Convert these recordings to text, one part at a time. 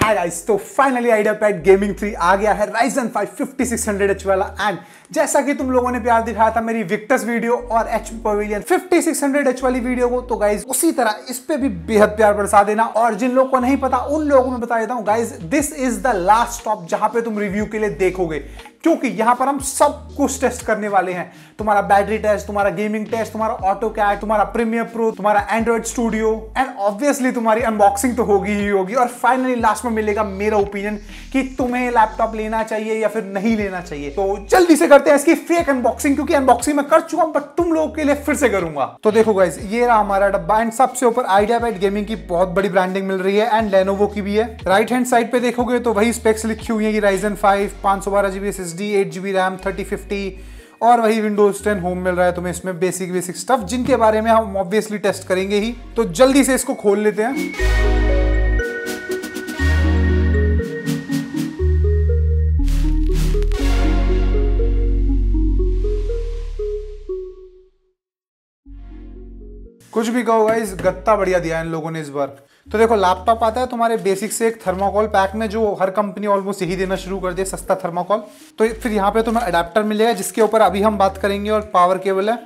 Hi guys, तो finally IdeaPad gaming 3 आ गया है Ryzen 5 5600H वाला। एंड जैसा कि तुम लोगों ने प्यार दिखाया था मेरी विक्टस वीडियो और HP पवेलियन 5600H वाली वीडियो को, तो गाइस उसी तरह इस पे भी बेहद प्यार बरसा देना। और जिन लोगों को नहीं पता उन लोगों को मैं बता देता हूं guys, this is the last stop जहां पे तुम रिव्यू के लिए देखोगे, क्योंकि यहां पर हम सब कुछ टेस्ट करने वाले हैं। तुम्हारा बैटरी टेस्ट, तुम्हारा गेमिंग टेस्ट, तुम्हारा ऑटोकैड, तुम्हारा प्रीमियर प्रो, तुम्हारा एंड्रॉइड स्टूडियो एंड ऑब्वियसली तुम्हारी अनबॉक्सिंग तो होगी ही होगी। और फाइनली लास्ट में मिलेगा मेरा ओपिनियन कि तुम्हें लैपटॉप लेना चाहिए या फिर नहीं लेना चाहिए। तो जल्दी से करते हैं इसकी फेक अनबॉक्सिंग, क्योंकि अनबॉक्सिंग मैं कर चुका हूं बट तुम लोगों के लिए फिर से करूंगा। तो देखो गाइस, ये रहा हमारा डब्बा एंड सबसे ऊपर आइडियापैड गेमिंग की बहुत बड़ी ब्रांडिंग मिल रही है एंड लेनोवो की भी है। राइट हैंड साइड पे देखोगे तो वही स्पेक्स लिखी हुई है कि Ryzen 5 512GB SSD 8GB RAM 3050 और वही विंडोज 10 होम मिल रहा है तुम्हें इसमें बेसिक स्टफ, जिनके बारे में हम ऑब्वियसली टेस्ट करेंगे ही। तो जल्दी से इसको खोल लेते हैं। कुछ भी कहो गाइस, गत्ता बढ़िया दिया है इन लोगों ने इस बार। तो देखो, लैपटॉप आता है तुम्हारे बेसिक से एक थर्माकोल पैक में, जो हर कंपनी ऑलमोस्ट यही देना शुरू कर दिया, सस्ता थर्माकोल। तो फिर यहाँ पे तुम्हें अडेप्टर मिलेगा जिसके ऊपर अभी हम बात करेंगे, और पावर केबल है।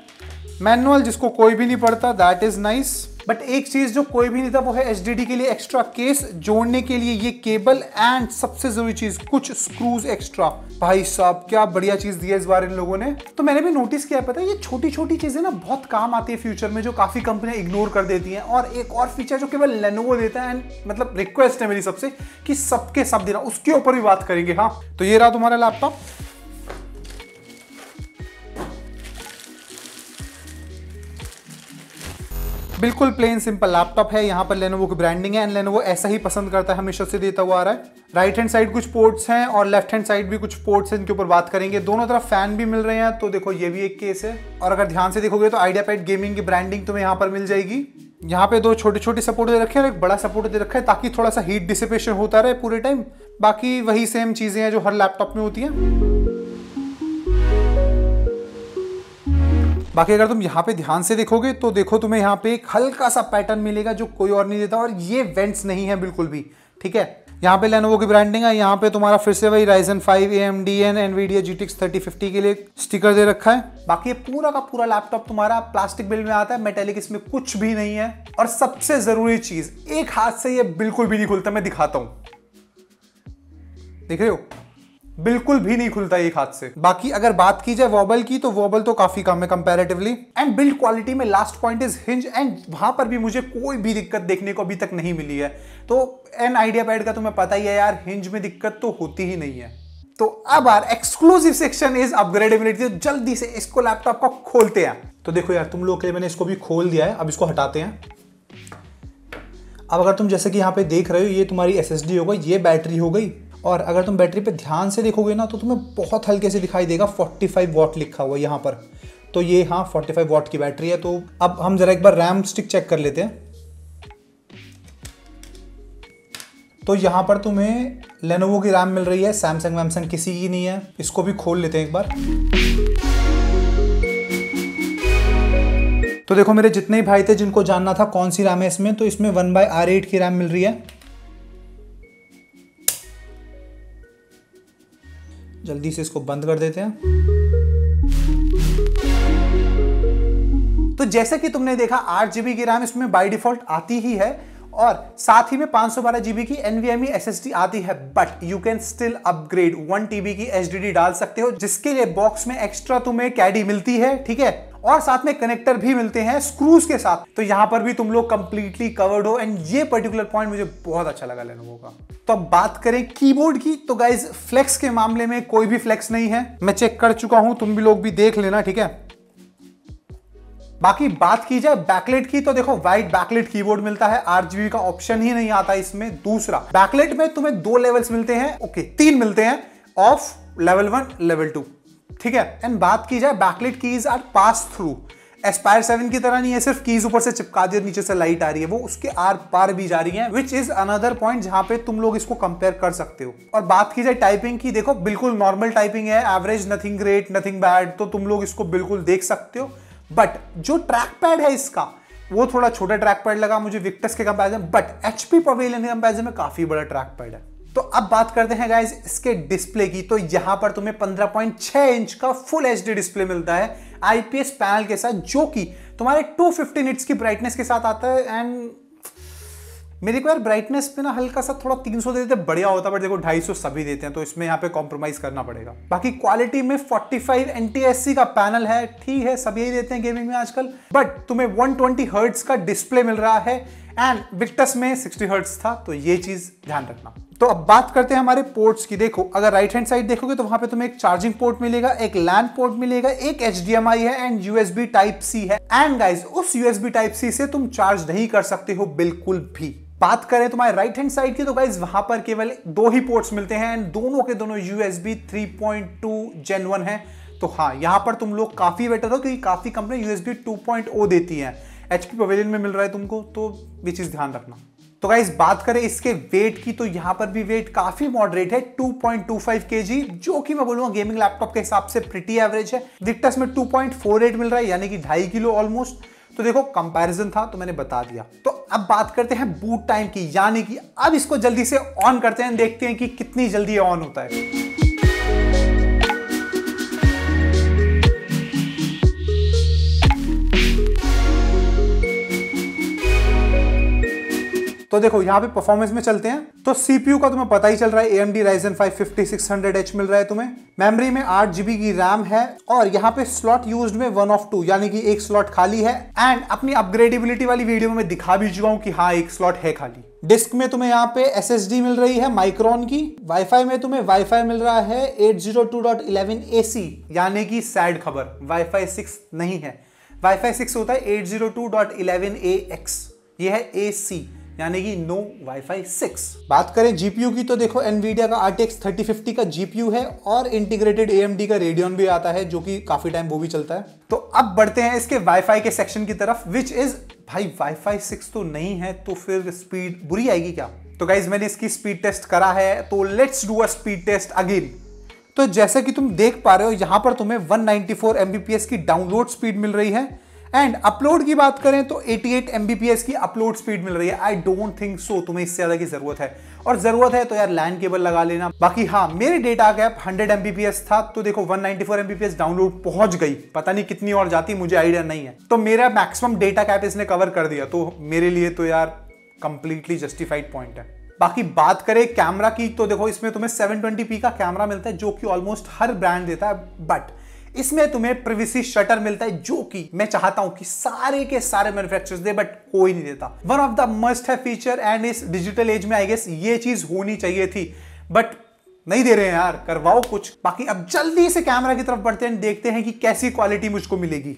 मैनुअल जिसको कोई भी नहीं पढ़ता, दैट इज नाइस। बट एक चीज जो कोई भी नहीं था वो है HDD के लिए एक्स्ट्रा केस, जोड़ने के लिए ये केबल, एंड सबसे जरूरी चीज कुछ स्क्रूज एक्स्ट्रा। भाई साहब क्या बढ़िया चीज दी है इस बार इन लोगों ने। तो मैंने भी नोटिस किया, पता है ये छोटी छोटी चीजें ना बहुत काम आती है फ्यूचर में, जो काफी कंपनियां इग्नोर कर देती हैं। और एक और फीचर जो केवल लेनोवो देता है, एंड मतलब रिक्वेस्ट है मेरी सबसे कि सबके सब देना, उसके ऊपर भी बात करेंगे। हाँ, तो ये रहा तुम्हारा लैपटॉप। बिल्कुल प्लेन सिंपल लैपटॉप है। यहाँ पर लेनोवो की ब्रांडिंग है एंड लेनोवो ऐसा ही पसंद करता है, हमेशा से देता हुआ आ रहा है। राइट हैंड साइड कुछ पोर्ट्स हैं और लेफ्ट हैंड साइड भी कुछ पोर्ट्स हैं, इनके ऊपर बात करेंगे। दोनों तरफ फैन भी मिल रहे हैं, तो देखो ये भी एक केस है। और अगर ध्यान से देखोगे तो आइडियापैड गेमिंग की ब्रांडिंग तुम्हें यहाँ पर मिल जाएगी। यहाँ पे दो छोटे छोटे सपोर्ट दे रखे हैं और एक बड़ा सपोर्ट दे रखा है, ताकि थोड़ा सा हीट डिसिपेशन होता रहे पूरे टाइम। बाकी वही सेम चीजें हैं जो हर लैपटॉप में होती हैं। बाकी अगर तुम यहाँ पे ध्यान से देखोगे तो देखो तुम्हें यहाँ पे एक हल्का सा पैटर्न मिलेगा जो कोई और नहीं देता, और ये वेंट्स नहीं है बिल्कुल भी, ठीक है। यहाँ पे लेनोवो की ब्रांडिंग है। यहाँ पे तुम्हारा फिर से वही Ryzen 5 AMD and NVIDIA GTX 3050 के लिए स्टिकर दे रखा है। बाकी ये पूरा का पूरा लैपटॉप तुम्हारा प्लास्टिक बिल्ड में आता है, मेटेलिक इसमें कुछ भी नहीं है। और सबसे जरूरी चीज, एक हाथ से ये बिल्कुल भी नहीं खुलता, मैं दिखाता हूं, देख रहे हो, बिल्कुल भी नहीं खुलता एक हाथ से। बाकी अगर बात की जाए वॉबल की, तो वॉबल तो काफी कम है कंपैरेटिवली। एंड बिल्ड क्वालिटी में last point is hinge, and वहां पर भी मुझे कोई भी दिक्कत देखने को अभी तक नहीं मिली है। तो एन आइडियापैड का तुम्हें पता ही है यार, हिंज में दिक्कत तो होती ही नहीं है। तो अब यार एक्सक्लूसिव सेक्शन इज अपग्रेडेबिलिटी। तो जल्दी से इसको लैपटॉप को खोलते हैं। तो देखो यार, तुम लोग के लिए मैंने इसको भी खोल दिया है, अब इसको हटाते हैं। अब अगर तुम जैसे कि यहाँ पे देख रहे हो, ये तुम्हारी SSD हो गई, ये बैटरी हो गई। और अगर तुम बैटरी पे ध्यान से देखोगे ना, तो तुम्हें बहुत हल्के से दिखाई देगा 45 वॉट लिखा हुआ है यहाँ पर। तो ये हाँ 45 वॉट की बैटरी है। तो अब हम जरा एक बार रैम स्टिक चेक कर लेते हैं। तो यहाँ पर तुम्हें लेनोवो की रैम मिल रही है, सैमसंग वैमसंग किसी की नहीं है। इसको भी खोल लेते हैं एक बार। तो देखो मेरे जितने ही भाई थे जिनको जानना था कौन सी रैम है इसमें, तो इसमें 1/R8 की रैम मिल रही है। जल्दी से इसको बंद कर देते हैं। तो जैसे कि तुमने देखा 8GB की रैम इसमें बाय डिफॉल्ट आती ही है, और साथ ही में 512GB की NVMe SSD आती है। But you can still upgrade, 1TB की HDD डाल सकते हो, जिसके लिए बॉक्स में एक्स्ट्रा तुम्हें कैडी मिलती है, ठीक है। और साथ में कनेक्टर भी मिलते हैं स्क्रूज के साथ। तो यहां पर भी तुम लोग कंप्लीटली कवर्ड हो, एंड ये पर्टिकुलर पॉइंट मुझे बहुत अच्छा लगा लेनोवो का। तो अब बात करें कीबोर्ड की, तो गाइज फ्लेक्स के मामले में कोई भी फ्लेक्स नहीं है, मैं चेक कर चुका हूं, तुम भी लोग भी देख लेना, ठीक है। बाकी बात की जाए बैकलाइट की, तो देखो वाइट बैकलाइट कीबोर्ड मिलता है, RGB का ऑप्शन ही नहीं आता इसमें। दूसरा, बैकलाइट में तुम्हें 2 लेवल्स मिलते हैं, ओके 3 मिलते हैं, ऑफ, लेवल 1, लेवल 2, ठीक है। एंड बात की जाए backlight keys are pass through, Aspire 7 की तरह नहीं है सिर्फ कीज ऊपर से चिपका दी और नीचे से लाइट आ रही है, वो उसके आर पार भी जा रही है, विच इज अनदर पॉइंट जहां पे तुम लोग इसको कंपेयर कर सकते हो। और बात की जाए टाइपिंग की, देखो बिल्कुल नॉर्मल टाइपिंग है, average, nothing great, nothing bad, तो तुम लोग इसको बिल्कुल देख सकते हो। बट जो ट्रैक पैड है इसका, वो थोड़ा छोटा ट्रैक पैड लगा मुझे विक्टस के कंपैरिजन, बट HP पवेलियन के कंपैरिजन में काफी बड़ा ट्रैक पैड है। तो अब बात करते हैं गाइस इसके डिस्प्ले की। तो यहां पर तुम्हें 15.6 इंच का फुल एचडी डिस्प्ले मिलता है आईपीएस पैनल के साथ, जो कि तुम्हारे 250 निट्स की ब्राइटनेस के साथ आता है। एंड मेरे को यार ब्राइटनेस पे ना हल्का सा थोड़ा 300 दे देते बढ़िया होता, बट देखो 250 सभी देते हैं, तो इसमें यहाँ पे कॉम्प्रोमाइज करना पड़ेगा। बाकी क्वालिटी में 45 NTSC का पैनल है, ठीक है सब यही देते हैं गेमिंग में आजकल, बट तुम्हें 120 हर्ट्ज का डिस्प्ले मिल रहा है एंड विक्टस में 60 हर्ट्ज था, तो ये चीज ध्यान रखना। तो अब बात करते हैं हमारे पोर्ट्स की। देखो अगर राइट हैंड साइड देखोगे तो वहां पे तुम्हें एक चार्जिंग पोर्ट मिलेगा, एक लैन पोर्ट मिलेगा, एक HDMI है एंड USB Type-C है। एंड गाइस उस USB Type-C से तुम चार्ज नहीं कर सकते हो बिल्कुल भी। बात करें तुम्हारे राइट हैंड साइड की तो गाइस वहां पर केवल 2 ही पोर्ट्स मिलते हैं एंड दोनों के दोनों USB 3.2 Gen 1 है। तो हाँ यहां पर तुम लोग काफी बेटर हो, क्योंकि काफी कंपनी USB 2.0 देती है। HP पवेलियन में मिल रहा है तुमको, तो ये चीज ध्यान रखना। तो गाइस बात करें इसके वेट की, तो यहां पर भी वेट काफी मॉडरेट है 2.25 kg, जो कि मैं बोलूंगा गेमिंग लैपटॉप के हिसाब से प्रिटी एवरेज है। विक्टस में 2.48 मिल रहा है, यानी कि 2.5 किलो ऑलमोस्ट। तो देखो कंपैरिजन था तो मैंने बता दिया। तो अब बात करते हैं बूट टाइम की, यानी कि अब इसको जल्दी से ऑन करते हैं, देखते हैं कि कितनी जल्दी ऑन होता है। तो देखो यहां पे परफॉर्मेंस में चलते हैं। तो सीपीयू का तुम्हें पता ही चल रहा है AMD Ryzen 5 5600H मिल रहा है तुम्हें। मेमोरी में 8 GB की रैम है और यहाँ पे स्लॉट यूज्ड में 1 of 2, यानी कि एक स्लॉट खाली है। एंड अपनी अपग्रेडेबिलिटी वाली वीडियो में दिखा भी चुका हूं कि हाँ एक स्लॉट है खाली। डिस्क में तुम्हें यहाँ पे SSD मिल रही है माइक्रोन की। वाईफाई में तुम्हें वाईफाई मिल रहा है 802.11ac, यानी कि सैड खबर वाईफाई 6 नहीं है। वाईफाई 6 होता है 802.11ax, ये है AC, यानी कि नो वाईफाई 6। बात करें जीपीयू की तो देखो एनवीडिया का RTX 3050 का जीपीयू है और इंटीग्रेटेड AMD का रेडियन भी आता है, जो कि काफी टाइम वो भी चलता है। तो अब बढ़ते हैं इसके वाईफाई के सेक्शन की तरफ, विच इज भाई वाईफाई 6 तो नहीं है तो फिर स्पीड बुरी आएगी क्या? तो गाइज मैंने इसकी स्पीड टेस्ट करा है, तो let's do a speed test again. तो जैसा कि तुम देख पा रहे हो यहां पर तुम्हें 194 Mbps की डाउनलोड स्पीड मिल रही है एंड अपलोड की बात करें तो 88 Mbps की अपलोड स्पीड मिल रही है। आई डोंट थिंक सो तुम्हें इससे ज्यादा की जरूरत है, और जरूरत है तो यार लैन केबल लगा लेना। बाकी हाँ मेरे डेटा कैप 100 Mbps था, तो देखो 194 Mbps डाउनलोड पहुंच गई, पता नहीं कितनी और जाती मुझे आइडिया नहीं है। तो मेरा मैक्सिमम डेटा कैप इसने कवर कर दिया, तो मेरे लिए तो यार कंप्लीटली जस्टिफाइड पॉइंट है। बाकी बात करें कैमरा की तो देखो इसमें तुम्हें 720p का कैमरा मिलता है, जो कि ऑलमोस्ट हर ब्रांड देता है, बट इसमें तुम्हें प्रिवेसी शटर मिलता है, जो कि मैं चाहता हूं कि सारे के सारे मैन्युफैक्चरर्स दे, बट कोई नहीं देता। वन ऑफ द मस्ट है फीचर एंड इस डिजिटल एज में आई गेस ये चीज होनी चाहिए थी, बट नहीं दे रहे हैं यार, करवाओ कुछ। बाकी अब जल्दी से कैमरा की तरफ बढ़ते हैं, देखते हैं कि कैसी क्वालिटी मुझको मिलेगी।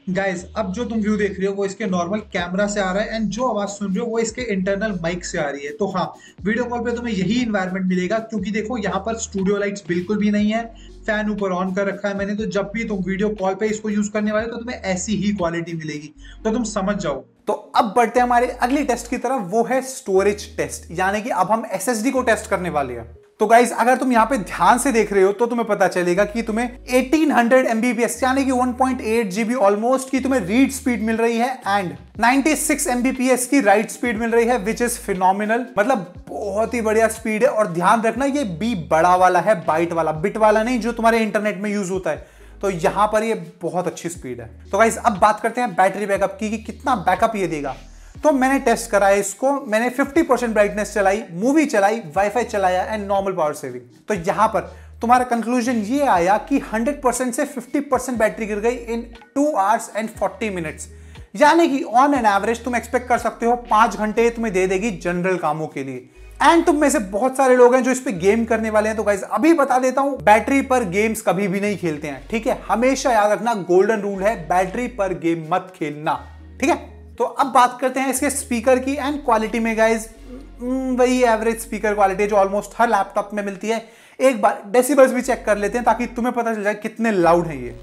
गाइस अब जो तुम व्यू देख रहे हो वो इसके नॉर्मल कैमरा से आ रहा है एंड जो आवाज सुन रहे हो वो इसके इंटरनल माइक से आ रही है। तो हाँ वीडियो कॉल पे तुम्हें यही इन्वायरमेंट मिलेगा, क्योंकि देखो यहाँ पर स्टूडियो लाइट्स बिल्कुल भी नहीं है, फैन ऊपर ऑन कर रखा है मैंने, तो जब भी तुम वीडियो कॉल पे इसको यूज करने वाले तो तुम्हें ऐसी ही क्वालिटी मिलेगी, तो तुम समझ जाओ। तो अब बढ़ते हैं हमारे अगली टेस्ट की तरफ, वो है स्टोरेज टेस्ट, यानी कि अब हम SSD को टेस्ट करने वाले हैं। तो गाइज अगर तुम यहाँ पे ध्यान से देख रहे हो तो तुम्हें पता चलेगा कि तुम्हें 1800 Mbps यानी कि 1.8 GB ऑलमोस्ट की तुम्हें रीड स्पीड मिल रही है एंड 96 Mbps की राइट स्पीड मिल रही है, विच इज फिनोमिनल, मतलब बहुत ही बढ़िया स्पीड है। और ध्यान रखना ये बी बड़ा वाला है, बाइट वाला, बिट वाला नहीं जो तुम्हारे इंटरनेट में यूज होता है, तो यहां पर ये बहुत अच्छी स्पीड है। तो गाइज अब बात करते हैं बैटरी बैकअप की कि कितना बैकअप ये देगा। तो मैंने टेस्ट करा है इसको, मैंने 50% ब्राइटनेस चलाई, मूवी चलाई, वाईफाई चलाया एंड नॉर्मल पावर सेविंग। तो यहां पर तुम्हारा कंक्लूजन ये आया कि 100% से 50% बैटरी गिर गई इन 2 hours and 40 minutes, यानी कि ऑन एन एवरेज तुम एक्सपेक्ट कर सकते हो 5 घंटे तुम्हें दे देगी जनरल कामों के लिए। एंड तुम में से बहुत सारे लोग हैं जो इस पे गेम करने वाले हैं, तो गाइस अभी बता देता हूं बैटरी पर गेम्स कभी भी नहीं खेलते हैं, ठीक है? हमेशा याद रखना गोल्डन रूल है, बैटरी पर गेम मत खेलना, ठीक है? तो अब बात करते हैं इसके स्पीकर की एंड क्वालिटी में। गाइज वही एवरेज स्पीकर क्वालिटी जो ऑलमोस्ट हर लैपटॉप में मिलती है। एक बार डेसिबल्स भी चेक कर लेते हैं ताकि तुम्हें पता चल जाए कितने लाउड हैं ये।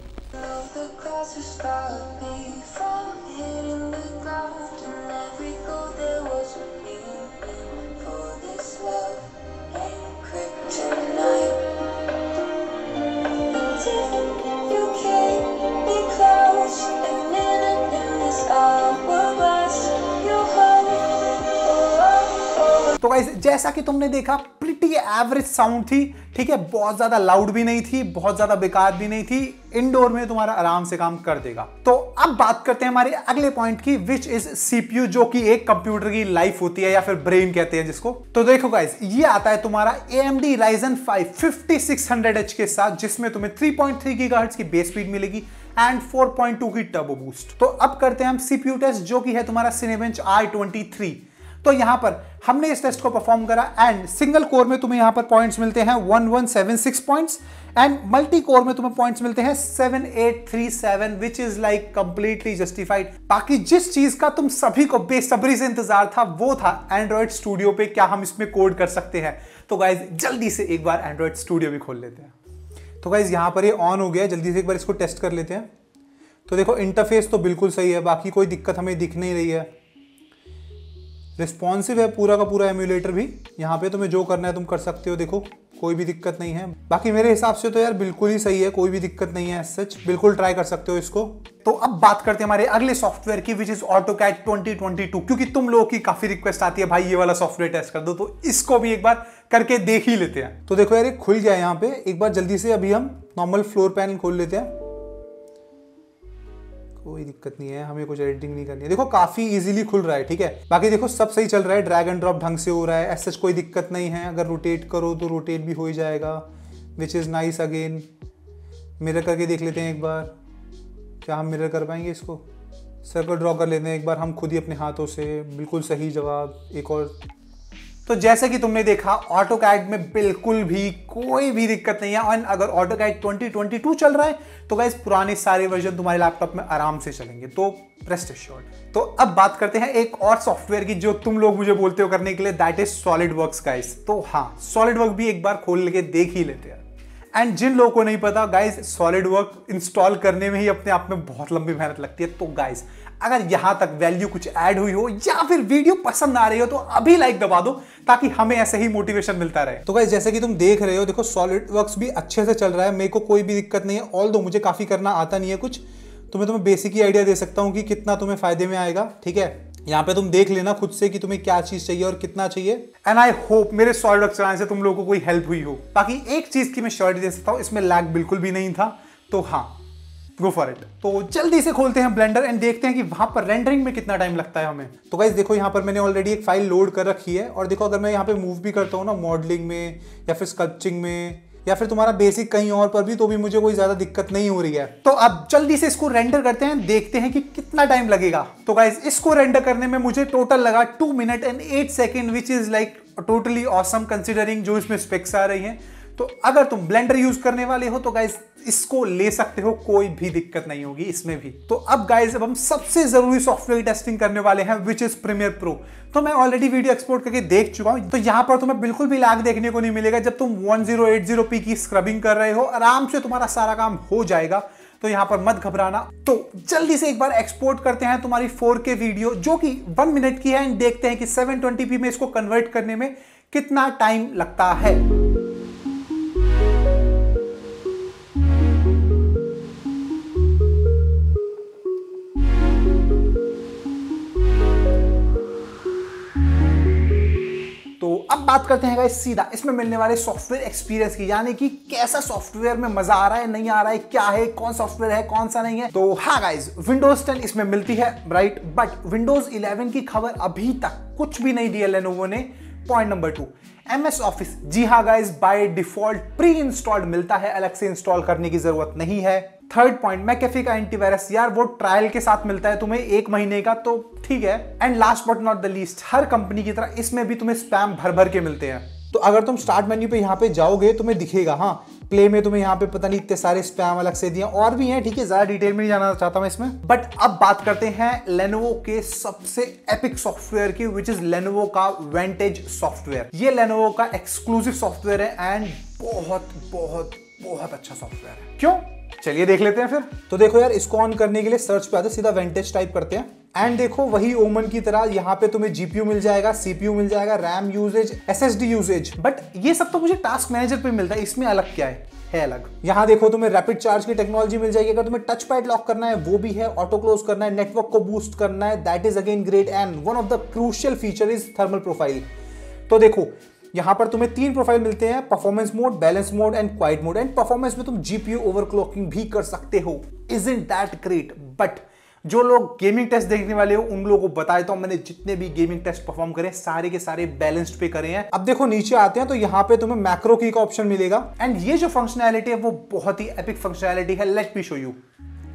तो गाइस जैसा कि तुमने देखा प्रिटी एवरेज साउंड थी, ठीक है, बहुत ज्यादा लाउड भी नहीं थी, बहुत ज्यादा बेकार भी नहीं थी, इंडोर में तुम्हारा आराम से काम कर देगा। तो अब बात करते हैं हमारे अगले पॉइंट की, विच इज सीपीयू, जो कि एक कंप्यूटर की लाइफ होती है या फिर ब्रेन कहते हैं जिसको। तो देखो गाइस ये आता है तुम्हारा AMD Ryzen 5 5600H के साथ, जिसमें तुम्हें 3.3 गीगाहर्ट्ज की बेस स्पीड मिलेगी एंड 4.2 की टर्बो बूस्ट। तो अब करते हैं हम सीपीयू टेस्ट, जो कि है तुम्हारा Cinebench i23। तो यहां पर हमने इस टेस्ट को परफॉर्म करा एंड सिंगल कोर में तुम्हें यहां पर पॉइंट्स मिलते हैं 1176 पॉइंट्स एंड मल्टी कोर में तुम्हें पॉइंट्स मिलते हैं 7837, which is like completely justified. बाकी जिस चीज का तुम सभी को बेसब्री से इंतजार था वो था एंड्रॉइड स्टूडियो पे क्या हम इसमें कोड कर सकते हैं। तो गाइज जल्दी से एक बार एंड्रॉइड स्टूडियो भी खोल लेते हैं। तो गाइज यहां पर ये ऑन हो गया, जल्दी से एक बार इसको टेस्ट कर लेते हैं। तो देखो इंटरफेस तो बिल्कुल सही है, बाकी कोई दिक्कत हमें दिख नहीं रही है, रिस्पॉन्सिव है पूरा का पूरा एम्यूलेटर भी। यहाँ पे तुम्हें जो करना है तुम कर सकते हो, देखो कोई भी दिक्कत नहीं है। बाकी मेरे हिसाब से तो यार बिल्कुल ही सही है, कोई भी दिक्कत नहीं है, सच बिल्कुल ट्राई कर सकते हो इसको। तो अब बात करते हैं हमारे अगले सॉफ्टवेयर की, विच इज AutoCAD 2022, क्योंकि तुम लोगों की काफी रिक्वेस्ट आती है भाई ये वाला सॉफ्टवेयर टेस्ट कर दो, तो इसको भी एक बार करके देख ही लेते हैं। तो देखो यार ये खुल गया यहाँ पे, एक बार जल्दी से अभी हम नॉर्मल फ्लोर पैनल खोल लेते हैं। कोई दिक्कत नहीं है, हमें कुछ एडिटिंग नहीं करनी है, देखो काफी इजीली खुल रहा है, ठीक है। बाकी देखो सब सही चल रहा है, ड्रैग एंड ड्रॉप ढंग से हो रहा है, ऐसा कोई दिक्कत नहीं है। अगर रोटेट करो तो रोटेट भी हो ही जाएगा, which is nice. Again mirror करके देख लेते हैं एक बार, क्या हम मिरर कर पाएंगे इसको। सर्कल ड्रॉ कर लेते हैं एक बार हम खुद ही अपने हाथों से, बिल्कुल सही जवाब। एक और, तो जैसे कि तुमने देखा AutoCAD में बिल्कुल भी कोई भी दिक्कत नहीं है। और अगर AutoCAD 2022 चल रहा है तो गाइस पुराने सारे वर्जन तुम्हारे लैपटॉप में आराम से चलेंगे, तो रेस्ट एश्योर्ड। तो अब बात करते हैं एक और सॉफ्टवेयर की जो तुम लोग मुझे बोलते हो करने के लिए, दैट इज SolidWorks गाइस। तो हाँ, SolidWorks भी एक बार खोल के देख ही लेते हैं। एंड जिन लोगों को नहीं पता गाइस, SolidWorks इंस्टॉल करने में ही अपने आप में बहुत लंबी मेहनत लगती है। तो गाइस अगर यहां तक वैल्यू कुछ ऐड हुई हो या फिर वीडियो पसंद आ रही हो तो अभी लाइक दबा दो, ताकि हमें ऐसे ही मोटिवेशन मिलता रहे। तो गाइस जैसे कि तुम देख रहे हो, देखो SolidWorks भी अच्छे से चल रहा है, मेरे को कोई भी दिक्कत नहीं है। ऑल्दो मुझे काफी करना आता नहीं है कुछ, तो मैं तुम्हें बेसिक ही आइडिया दे सकता हूँ कि कितना तुम्हें फायदे में आएगा, ठीक है। यहाँ पे तुम देख लेना खुद से कि तुम्हें क्या चीज चाहिए और कितना चाहिए। एंड आई होप मेरे SolidWorks चलाने से तुम लोगों को कोई हेल्प हुई हो। बाकी एक चीज की मैं श्योरिटी दे सकता हूँ, इसमें लैग बिल्कुल भी नहीं था, तो हाँ गो फॉर इट। तो जल्दी से खोलते हैं ब्लेंडर एंड देखते हैं कि वहां पर रेंडरिंग में कितना टाइम लगता है हमें। तो गाइस देखो यहाँ पर मैंने ऑलरेडी एक फाइल लोड कर रखी है, और देखो अगर मैं यहाँ पे मूव भी करता हूँ ना मॉडलिंग में या फिर स्कल्पचिंग में या फिर तुम्हारा बेसिक कहीं और पर भी, तो भी मुझे कोई ज्यादा दिक्कत नहीं हो रही है। तो अब जल्दी से इसको रेंडर करते हैं, देखते हैं कि कितना टाइम लगेगा। तो गाइस इसको रेंडर करने में मुझे टोटल लगा 2 minute and 8 second, which is like totally awesome considering जो इसमें स्पेक्स आ रही हैं। तो अगर तुम ब्लेंडर यूज करने वाले हो तो गाइस इसको ले सकते हो, कोई भी दिक्कत नहीं होगी इसमें भी। तो अब गाइस अब हम सबसे जरूरी सॉफ्टवेयर टेस्टिंग करने वाले हैं, विच इज प्रीमियर प्रो। तो मैं ऑलरेडी वीडियो एक्सपोर्ट करके देख चुका हूं, तो यहां पर तुम्हें बिल्कुल भी लैग देखने को नहीं मिलेगा। जब तुम 1080p की स्क्रबिंग कर रहे हो, आराम से तुम्हारा सारा काम हो जाएगा, तो यहां पर मत घबराना। तो जल्दी से एक बार एक्सपोर्ट करते हैं तुम्हारी 4K वीडियो, जो कि 1 मिनट की है, एंड देखते हैं कि 720p में इसको कन्वर्ट करने में कितना टाइम लगता है। तो अब बात करते हैं गाइस सीधा इसमें मिलने वाले सॉफ्टवेयर एक्सपीरियंस की, यानी कि कैसा सॉफ्टवेयर में मजा आ रहा है, नहीं आ रहा है, क्या है, कौन सॉफ्टवेयर है, कौन सा नहीं है। तो हाँ गाइस, विंडोज 10 इसमें मिलती है, राइट, बट विंडोज 11 की खबर अभी तक कुछ भी नहीं दिया लेनोवो ने। Point number 2, MS office. जी हाँ guys, by default pre installed मिलता है, अलग से इंस्टॉल करने की जरूरत नहीं है। थर्ड पॉइंट, मैकेफी का एंटीवायरस, यार वो ट्रायल के साथ मिलता है तुम्हें 1 महीने का, तो ठीक है। And last but not the least, her company की तरह इसमें भी तुम्हें स्पैम भर भर के मिलते हैं। तो अगर तुम स्टार्ट मेन्यू पे यहाँ पे जाओगे तुम्हें दिखेगा, हाँ प्ले में तुम्हें यहाँ पे पता नहीं इतने सारे स्पैम अलग से दिए, और भी हैं, ठीक है, ज्यादा डिटेल में नहीं जाना चाहता मैं इसमें। बट अब बात करते हैं लेनोवो के सबसे एपिक सॉफ्टवेयर की, विच इज लेनोवो का वेंटेज सॉफ्टवेयर। ये लेनोवो का एक्सक्लूसिव सॉफ्टवेयर है एंड बहुत बहुत बहुत अच्छा सॉफ्टवेयर है। क्यों, चलिए देख लेते हैं फिर। तो देखो यार, इसको ऑन करने के लिए सर्च पे आते सीधा वेंटेज टाइप करते हैं, एंड देखो वही ओमन की तरह यहाँ पे तुम्हें जीपीयू मिल जाएगा, सीपीयू मिल जाएगा, RAM usage, SSD usage. But ये सब तो मुझे टास्क मैनेजर पे मिलता है, इसमें अलग क्या है अलग। यहाँ देखो तुम्हें रैपिड चार्ज की टेक्नोलॉजी मिल जाएगी, अगर तुम्हें टच पैड लॉक करना है वो भी है, ऑटो क्लोज करना है, नेटवर्क को बूस्ट करना है, that is again great. And one of the crucial feature is thermal profile. तो देखो यहां पर तुम्हें 3 प्रोफाइल मिलते हैं, performance mode, balance mode and quite mode. And performance में तुम जीपीयू ओवरक्लॉकिंग भी कर सकते हो। Isn't that great? बट जो लोग गेमिंग टेस्ट देखने वाले हो उन लोगों को बताए तो मैंने जितने भी गेमिंग टेस्ट परफॉर्म करे सारे के सारे बैलेंस्ड पे करे हैं। अब देखो नीचे आते हैं तो यहाँ पे तुम्हें मैक्रो की का ऑप्शन मिलेगा एंड ये जो फंक्शनैलिटी है वो बहुत ही एपिक फंक्शनैलिटी है। Let me show you.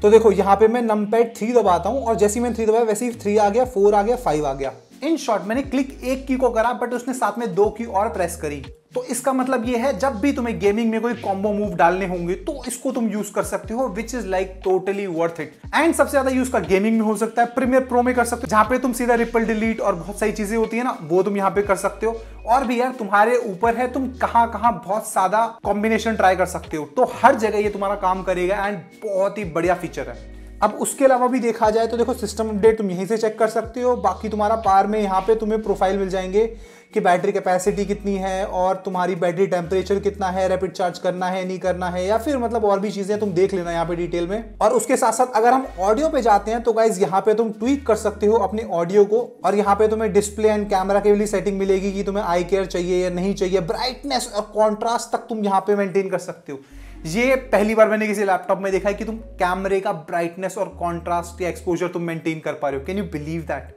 तो देखो यहाँ पे मैं नंपैड 3 दबाता हूँ और जैसे ही मैंने 3 दबाया वैसे ही 3 आ गया, 4 आ गया, 5 आ गया। इन शॉर्ट मैंने क्लिक एक की को करा बट उसने साथ में 2 की और प्रेस करी। तो इसका मतलब ये है जब भी तुम्हें गेमिंग में कोई कॉम्बो मूव डालने होंगे तो इसको तुम यूज कर सकते हो, which is like totally worth it. And सबसे ज्यादा यूज का गेमिंग में हो सकता है, प्रीमियर प्रो में कर सकते हो जहां पे तुम सीधा रिपल डिलीट और बहुत सारी चीजें होती है ना वो तुम यहाँ पे कर सकते हो। और भी यार तुम्हारे ऊपर है तुम कहां कहां बहुत सादा कॉम्बिनेशन ट्राई कर सकते हो। तो हर जगह ये तुम्हारा काम करेगा एंड बहुत ही बढ़िया फीचर है। अब उसके अलावा भी देखा जाए तो देखो सिस्टम अपडेट तुम यहीं से चेक कर सकते हो। बाकी तुम्हारा पावर में यहाँ पे तुम्हें प्रोफाइल मिल जाएंगे कि बैटरी कैपेसिटी कितनी है और तुम्हारी बैटरी टेम्परेचर कितना है, रैपिड चार्ज करना है नहीं करना है, या फिर मतलब और भी चीजें तुम देख लेना यहाँ पे डिटेल में। और उसके साथ साथ अगर हम ऑडियो पे जाते हैं तो गाइज यहाँ पे तुम ट्वीक कर सकते हो अपने ऑडियो को। और यहाँ पे तुम्हें डिस्प्ले एंड कैमरा के लिए सेटिंग मिलेगी कि तुम्हें आई केयर चाहिए या नहीं चाहिए, ब्राइटनेस और कॉन्ट्रास्ट तक तुम यहाँ पे मेंटेन कर सकते हो। ये पहली बार मैंने किसी लैपटॉप में देखा है कि तुम कैमरे का ब्राइटनेस और कॉन्ट्रास्ट या एक्सपोजर तुम मेंटेन कर पा रहे हो। Can you believe that?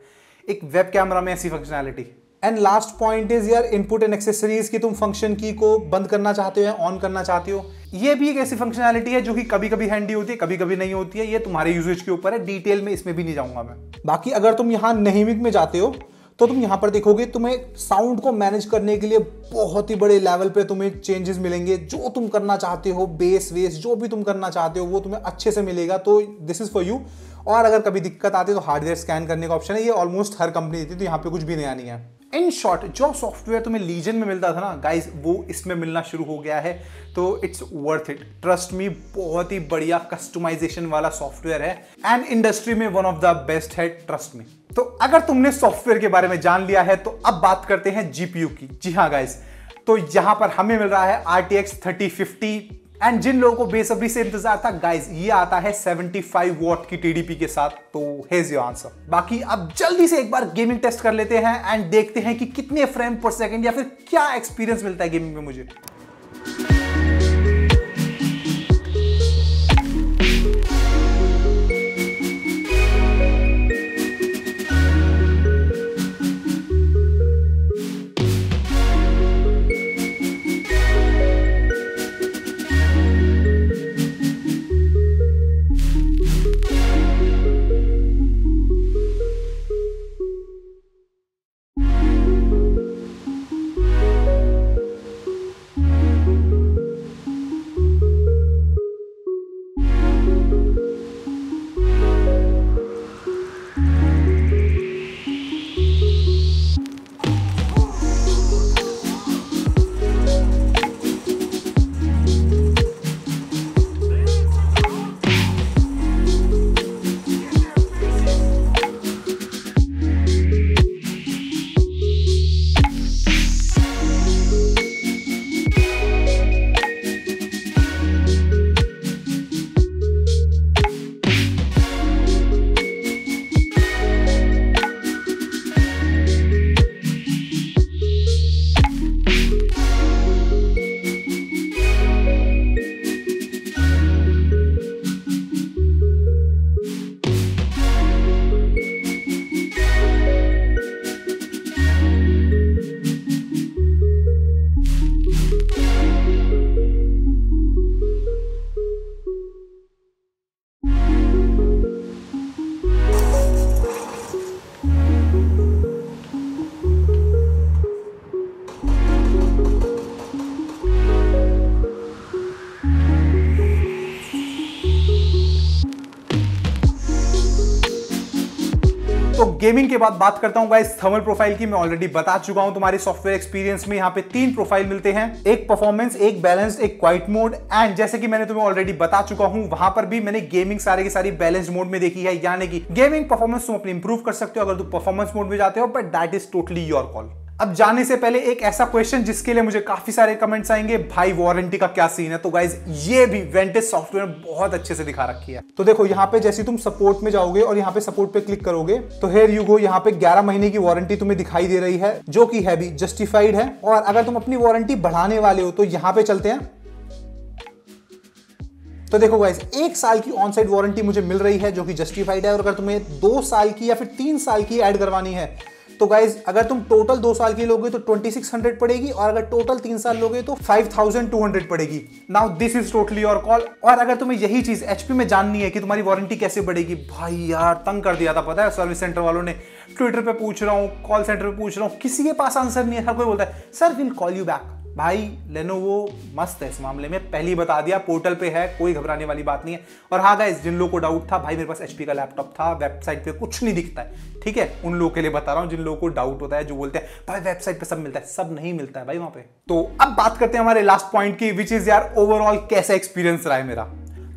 एक वेब कैमरा में ऐसी functionality. And last point is यार इनपुट एंड एक्सेसरीज की तुम फंक्शन की को बंद करना चाहते हो या ऑन करना चाहते हो। ये भी एक ऐसी फंक्शनैलिटी है जो कि कभी कभी हैंडी होती है, कभी कभी नहीं होती है। ये तुम्हारे यूजेज के ऊपर है, डिटेल में इसमें भी नहीं जाऊंगा मैं। बाकी अगर तुम यहाँ नेमिक में जाते हो तो तुम यहाँ पर देखोगे तुम्हें साउंड को मैनेज करने के लिए बहुत ही बड़े लेवल पे तुम्हें चेंजेस मिलेंगे। जो तुम करना चाहते हो, बेस वेस जो भी तुम करना चाहते हो वो तुम्हें अच्छे से मिलेगा। तो दिस इज फॉर यू। और अगर कभी दिक्कत आती है तो हार्डवेयर स्कैन करने का ऑप्शन है, ये ऑलमोस्ट हर कंपनी देती है, तो यहाँ पे कुछ भी नया नहीं है। इन शॉर्ट जो सॉफ्टवेयर तुम्हें लीजन में मिलता था ना गाइज वो इसमें मिलना शुरू हो गया है, तो it's worth it. Trust me, बहुत ही बढ़िया कस्टमाइजेशन वाला सॉफ्टवेयर है एंड इंडस्ट्री में वन ऑफ द बेस्ट है, ट्रस्ट मी। तो अगर तुमने सॉफ्टवेयर के बारे में जान लिया है तो अब बात करते हैं जीपीयू की। जी हाँ गाइज, तो यहां पर हमें मिल रहा है RTX 3050 एंड जिन लोगों को बेसब्री से इंतजार था गाइज ये आता है 75 वॉट की टीडीपी के साथ। तो हेज योर आंसर। बाकी अब जल्दी से एक बार गेमिंग टेस्ट कर लेते हैं एंड देखते हैं कि कितने फ्रेम पर सेकंड या फिर क्या एक्सपीरियंस मिलता है गेमिंग में मुझे। तो गेमिंग के बाद बात करता हूं गाइस थर्मल प्रोफाइल की। मैं ऑलरेडी बता चुका हूं तुम्हारे सॉफ्टवेयर एक्सपीरियंस में यहाँ पे 3 प्रोफाइल मिलते हैं, एक परफॉर्मेंस, एक बैलेंस्ड, एक क्वाइट मोड। एंड जैसे कि मैंने तुम्हें ऑलरेडी बता चुका हूं वहां पर भी मैंने गेमिंग सारे की सारी बैलेंस्ड मोड में देखी है, यानी कि गेमिंग परफॉर्मेंस तुम अपनी इंप्रूव कर सकते हो अगर तुम परफॉर्मेंस मोड में जाते हो, but that is totally your call. अब जाने से पहले एक ऐसा क्वेश्चन जिसके लिए मुझे काफी सारे कमेंट्स आएंगे, भाई वारंटी का क्या सीन है? तो गाइज ये भी वेंटेज सॉफ्टवेयर में बहुत अच्छे से दिखा रखी है। तो देखो यहाँ पे जैसे तुम सपोर्ट में जाओगे और यहाँ पे सपोर्ट पे क्लिक करोगे तो हियर यू गो, यहाँ पे 11 महीने की वारंटी तुम्हें दिखाई दे रही है, जो कि है भी जस्टिफाइड है। और अगर तुम अपनी वारंटी बढ़ाने वाले हो तो यहाँ पे चलते हैं। तो देखो गाइस 1 साल की ऑन साइड वारंटी मुझे मिल रही है जो कि जस्टिफाइड है। और अगर तुम्हें 2 साल की या फिर 3 साल की ऐड करवानी है तो गाइज अगर तुम टोटल 2 साल की लोगे तो 2600 पड़ेगी, और अगर टोटल 3 साल लोगे तो 5200 पड़ेगी। Now this is totally your call. और अगर तुम्हें यही चीज एचपी में जाननी है कि तुम्हारी वारंटी कैसे बढ़ेगी, भाई यार तंग कर दिया था पता है सर्विस सेंटर वालों ने। ट्विटर पे पूछ रहा हूँ, कॉल सेंटर पे पूछ रहा हूँ, किसी के पास आंसर नहीं है। हर कोई बोलता है sir will call you back. भाई लेनोवो मस्त है इस मामले में, पहले ही बता दिया, पोर्टल पे है, कोई घबराने वाली बात नहीं है। और हाँ गाइस, जिन लोगों को डाउट था, भाई मेरे पास एचपी का लैपटॉप था, वेबसाइट पे कुछ नहीं दिखता है, ठीक है, उन लोगों के लिए बता रहा हूं जिन लोगों को डाउट होता है, जो बोलते हैं भाई वेबसाइट पे सब मिलता है। सब नहीं मिलता है भाई वहां पे। तो अब बात करते हैं हमारे लास्ट पॉइंट की, विच इज यार ओवरऑल कैसा एक्सपीरियंस रहा है मेरा।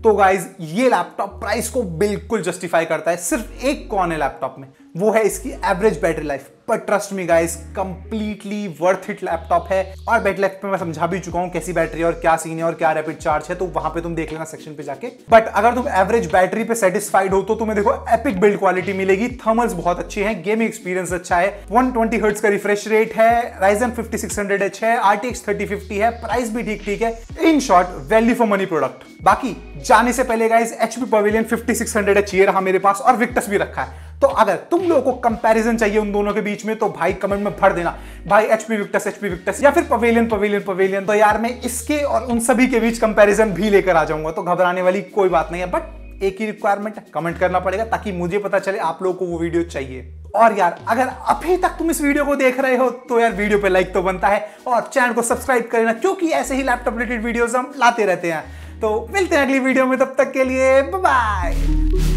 तो गाइज ये लैपटॉप प्राइस को बिल्कुल जस्टिफाई करता है। सिर्फ एक कॉन है लैपटॉप में, वो है इसकी एवरेज बैटरी लाइफ। पर trust me guys, completely worth it laptop है। और बैटरी लाइफ पे मैं समझा भी चुका हूं कैसी बैटरी है और क्या सीन है और क्या रैपिड चार्ज है, तो वहां पे तुम देख लेना सेक्शन पे जाके। बट अगर तुम एवरेज बैटरी पे सेटिस्फाइड हो तो तुम्हें देखो एपिक बिल्ड क्वालिटी मिलेगी, थर्मल्स बहुत अच्छे हैं, गेमिंग एक्सपीरियंस अच्छा है, 120 हर्ट्ज का रिफ्रेश रेट है, Ryzen 5600H है, RTX 3050 है, प्राइस भी ठीक ठीक है। In short value for money product. बाकी जाने से पहले गाइस HP Pavilion 5600H ये रहा मेरे पास, और विक्टस भी रखा है। तो अगर तुम लोगों को कंपैरिजन चाहिए उन दोनों के बीच में तो भाई कमेंट में भर देना भाई HP विक्टस या फिर पवेलियन। तो यार मैं इसके और उन सभी के बीच कंपैरिजन भी लेकर आ जाऊंगा, तो घबराने वाली कोई बात नहीं है। बट एक ही रिक्वायरमेंट है, कमेंट करना पड़ेगा ताकि मुझे पता चले आप लोगों को वो वीडियो चाहिए। और यार अगर अभी तक तुम इस वीडियो को देख रहे हो तो यार वीडियो पे लाइक तो बनता है, और चैनल को सब्सक्राइब कर लेना, क्योंकि ऐसे ही लैपटॉप रिलेटेड वीडियोस हम लाते रहते हैं। तो मिलते हैं अगली वीडियो में, तब तक के लिए बाय बाय।